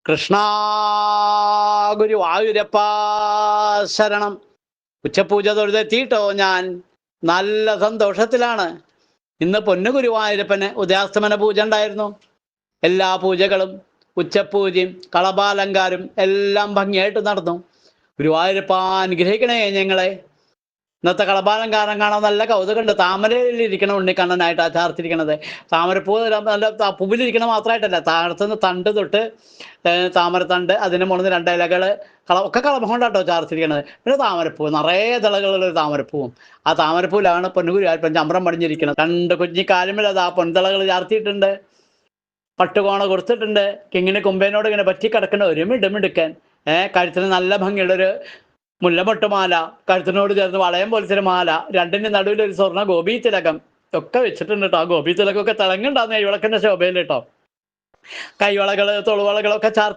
കൃഷ്ണ ഗുരുവായൂരപ്പ ശരണം. ഉച്ചപൂജ തൊഴുതെത്തിയിട്ടോ ഞാൻ നല്ല സന്തോഷത്തിലാണ്. ഇന്ന് പൊന്നു ഗുരുവായൂരപ്പന് ഉദയാസ്തമന പൂജ ഉണ്ടായിരുന്നു. എല്ലാ പൂജകളും ഉച്ചപൂജയും കളഭാലങ്കാരും എല്ലാം ഭംഗിയായിട്ട് നടന്നു. ഗുരുവായൂരപ്പ അനുഗ്രഹിക്കണേ ഞങ്ങളെ. ഇന്നത്തെ കളഭാലങ്കാരം കാണാൻ നല്ല കൗതുകമുണ്ട്. താമരയിൽ ഇരിക്കണ ഉണ്ണിക്കണ്ണനായിട്ടാണ് ചാർത്തിരിക്കണത്. താമരപ്പൂ നല്ല പൂവിലിരിക്കണ മാത്രമായിട്ടല്ല, താഴത്തുനിന്ന് തണ്ട് തൊട്ട് താമരത്തണ്ട്, അതിന് മുകളിൽ രണ്ട് ഇലകൾ ഒക്കെ കളഭം കൊണ്ടാട്ടോ ചാർത്തിരിക്കണത്. പിന്നെ താമരപ്പൂ നിറയെ തിളകളുള്ള ഒരു താമരപ്പൂവും, ആ താമരപ്പൂവിലാണ് പൊന്നുകുരുവായൂരപ്പൻ ചമ്രം പടിഞ്ഞിരിക്കുന്നത്. രണ്ട് കുഞ്ഞിക്കാലുമില്ലത് ആ പൊൻതിളകൾ ചാർത്തിയിട്ടുണ്ട്. പട്ടുകോണ കൊടുത്തിട്ടുണ്ട്. കിങ്ങിണി കുമ്പേനോട് ഇങ്ങനെ പറ്റി കിടക്കുന്ന ഒരു മിടുമിടുക്കൻ. കഴുത്തിന് നല്ല ഭംഗിയുള്ളൊരു മുല്ലമൊട്ടുമാല, കഴുത്തിനോട് ചേർന്ന് വളയം പോലത്തെ മാല, രണ്ടിന്റെ നടുവിൽ ഒരു സ്വർണ്ണ ഗോപി തിലകം ഒക്കെ വെച്ചിട്ടുണ്ട് കേട്ടോ. ആ ഗോപി തിലകമൊക്കെ തിളങ്ങുണ്ടാകുന്ന കൈവിളക്കിന്റെ ശോഭയിൽ കേട്ടോ. കൈവളകള് തൊളുവളകളൊക്കെ ചാർത്തി